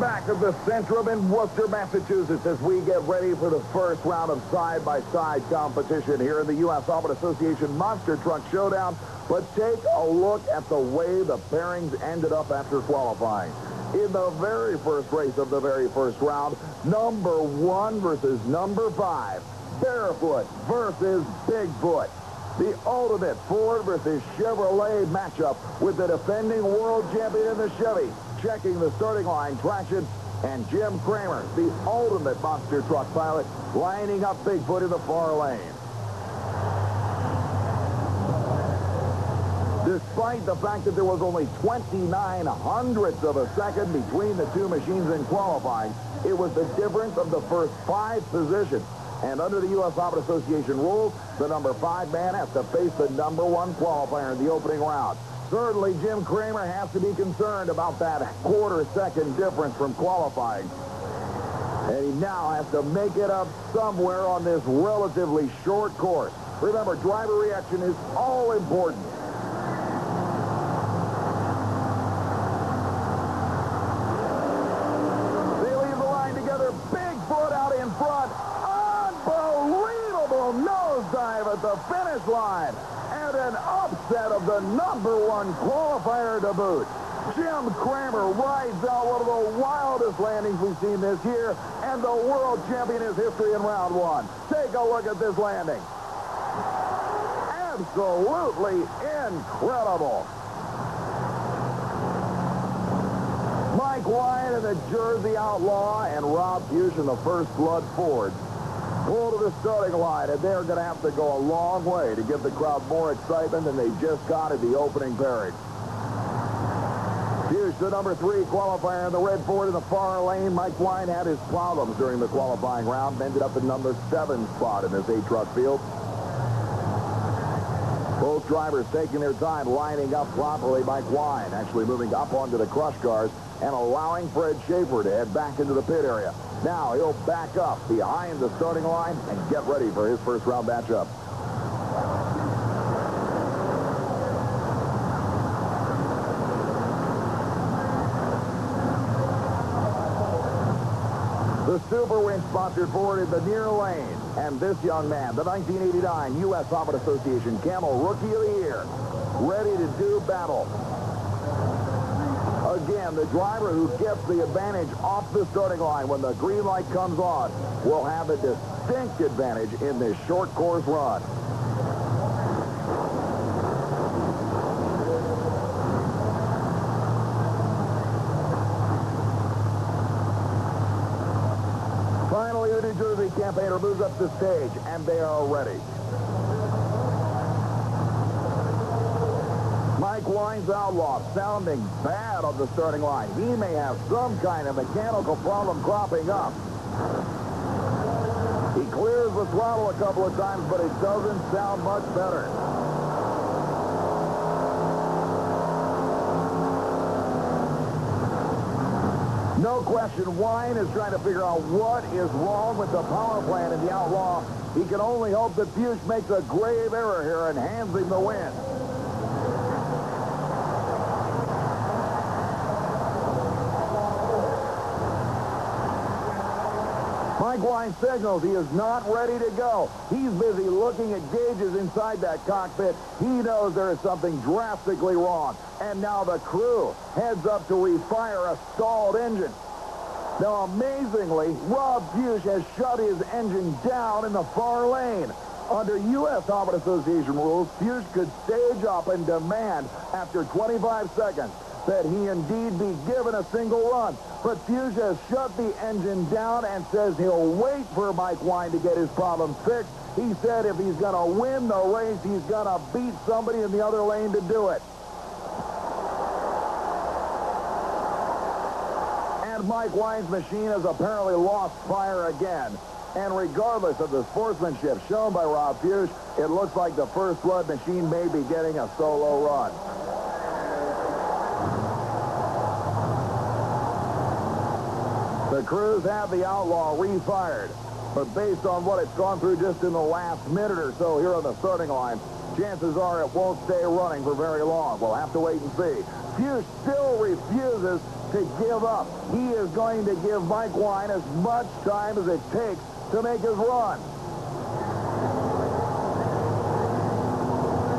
back of the Centrum in Worcester, Massachusetts, as we get ready for the first round of side-by-side competition here in the USHRA Association Monster Truck Showdown. But take a look at the way the pairings ended up after qualifying. In the very first race of the very first round, number 1 versus number 5. Barefoot versus Bigfoot. The ultimate Ford versus Chevrolet matchup with the defending world champion in the Chevy. Checking the starting line, traction, and Jim Kramer, the ultimate monster truck pilot, lining up Bigfoot in the far lane. Despite the fact that there was only 29 hundredths of a second between the two machines in qualifying, it was the difference of the first 5 positions. And under the USHRA Association rules, the number 5 man has to face the number 1 qualifier in the opening round. Certainly, Jim Kramer has to be concerned about that quarter-second difference from qualifying. And he now has to make it up somewhere on this relatively short course. Remember, driver reaction is all important. They leave the line together. Bigfoot out in front. Unbelievable nosedive at the finish line. And an upset of the number 1 qualifier to boot. Jim Kramer rides out one of the wildest landings we've seen this year, and the world champion is history in round 1. Take a look at this landing. Absolutely incredible. Mike Ryan in the Jersey Outlaw and Rob Fuchs in the First Blood Ford pull to the starting line, and they're going to have to go a long way to give the crowd more excitement than they just got at the opening pairing. Here's the number 3 qualifier in the red Ford in the far lane. Mike Wine had his problems during the qualifying round, ended up in number 7 spot in this 8-truck field. Both drivers taking their time lining up properly. Mike Wine actually moving up onto the crush cars and allowing Fred Schaefer to head back into the pit area. Now he'll back up behind the starting line and get ready for his first round matchup. The Super Winch-sponsored Ford in the near lane. And this young man, the 1989 USHRA Association Camel Rookie of the Year, ready to do battle. Again, the driver who gets the advantage off the starting line when the green light comes on will have a distinct advantage in this short course run. Finally, the New Jersey campaigner moves up the stage, and they are ready. Mike Wine's Outlaw sounding bad on the starting line. He may have some kind of mechanical problem cropping up. He clears the throttle a couple of times, but it doesn't sound much better. No question, Wine is trying to figure out what is wrong with the power plant in the Outlaw. He can only hope that Fuchs makes a grave error here and hands him the win. Mike Wine signals he is not ready to go. He's busy looking at gauges inside that cockpit. He knows there is something drastically wrong. And now the crew heads up to refire a stalled engine. Now, amazingly, Rob Fuchs has shut his engine down in the far lane. Under USHRA Association rules, Fuchs could stage up and demand after 25 seconds that he indeed be given a single run. But Fuchs has shut the engine down and says he'll wait for Mike Wine to get his problem fixed. He said if he's going to win the race, he's going to beat somebody in the other lane to do it. And Mike Wine's machine has apparently lost fire again. And regardless of the sportsmanship shown by Rob Fuchs, it looks like the First Blood machine may be getting a solo run. The crews have the Outlaw refired, but based on what it's gone through just in the last minute or so here on the starting line, chances are it won't stay running for very long. We'll have to wait and see. Fuchs still refuses to give up. He is going to give Mike Wine as much time as it takes to make his run.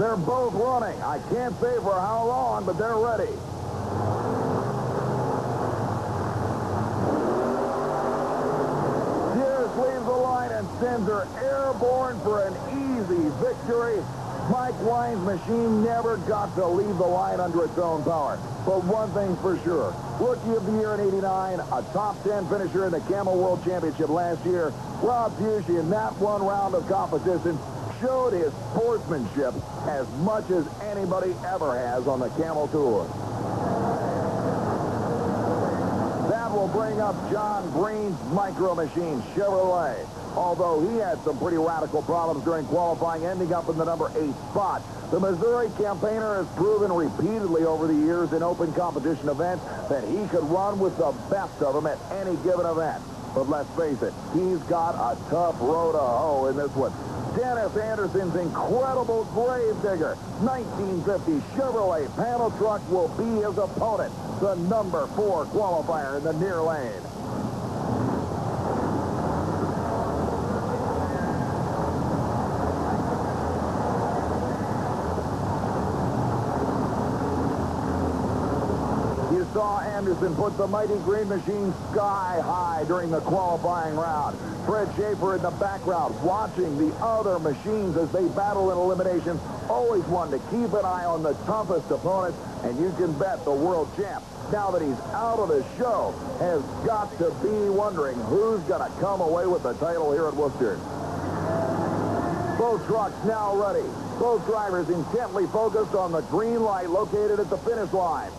They're both running. I can't say for how long, but they're ready. Leaves the line and sends her airborne for an easy victory. Mike Wine's machine never got to leave the line under its own power. But one thing's for sure, Rookie of the Year in '89, a top 10 finisher in the Camel World Championship last year, Rob Fuchs in that one round of competition showed his sportsmanship as much as anybody ever has on the Camel Tour. Will bring up John Green's Micro Machine Chevrolet. Although he had some pretty radical problems during qualifying, ending up in the number 8 spot. The Missouri campaigner has proven repeatedly over the years in open competition events that he could run with the best of them at any given event. But let's face it, he's got a tough row to hoe in this one. Dennis Anderson's incredible Gravedigger 1950 Chevrolet panel truck will be his opponent, the number 4 qualifier in the near lane. You saw Anderson put the mighty green machine sky high during the qualifying round. Fred Schaefer in the background watching the other machines as they battle in elimination. Always one to keep an eye on the toughest opponents, and you can bet the world champ, now that he's out of the show, has got to be wondering who's going to come away with the title here at Worcester. Both trucks now ready. Both drivers intently focused on the green light located at the finish line.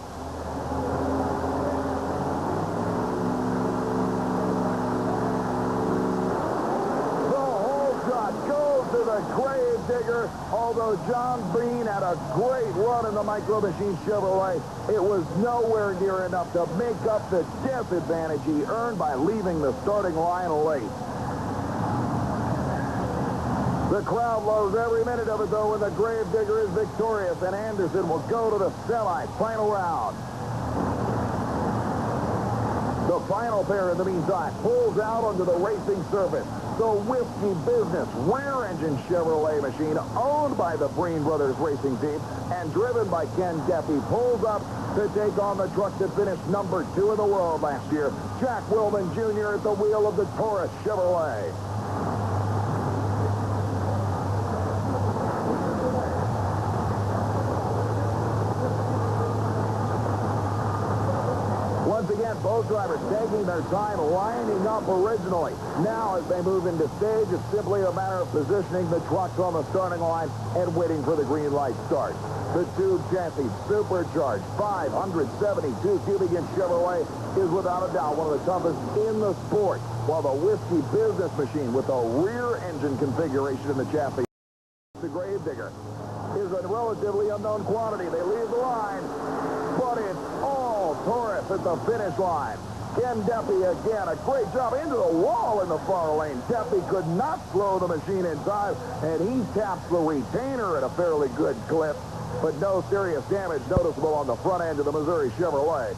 To the Gravedigger. Although John Green had a great run in the Micro Machine Chevrolet, it was nowhere near enough to make up the disadvantage he earned by leaving the starting line late. The crowd loves every minute of it, though, when the Gravedigger is victorious, and Anderson will go to the semi-final round. The final pair, in the meantime, pulls out onto the racing surface. The Whiskey Business rear-engine Chevrolet machine owned by the Breen Brothers racing team and driven by Ken Deppy pulls up to take on the truck that finished number 2 in the world last year. Jack Willman Jr. at the wheel of the Taurus Chevrolet. Once again, both drivers taking their time lining up originally. Now, as they move into stage, it's simply a matter of positioning the trucks on the starting line and waiting for the green light start. The tube chassis supercharged 572 cubic inch Chevrolet is without a doubt one of the toughest in the sport, while the Whiskey Business machine with a rear engine configuration in the chassis, the Gravedigger, is a relatively unknown quantity. They leave the line, but it's all Taurus at the finish line. Ken Deppy again, a great job into the wall in the far lane. Deppy could not slow the machine in time, and he taps the retainer at a fairly good clip, but no serious damage noticeable on the front end of the Missouri Chevrolet.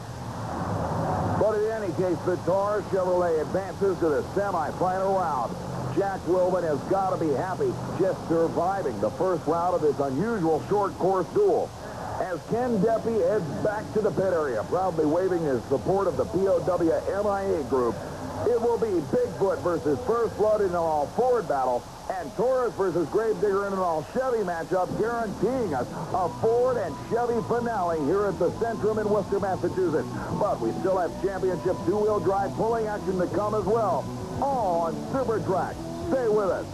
But in any case, the Taurus Chevrolet advances to the semi-final round. Jack Willman has got to be happy just surviving the first round of this unusual short course duel. As Ken Deppy heads back to the pit area, proudly waving his support of the POW MIA group, it will be Bigfoot versus First Blood in an all-Ford battle, and Taurus versus Gravedigger in an all-Chevy matchup, guaranteeing us a Ford and Chevy finale here at the Centrum in Worcester, Massachusetts. But we still have championship two-wheel drive pulling action to come as well, all on Super Trax. Stay with us.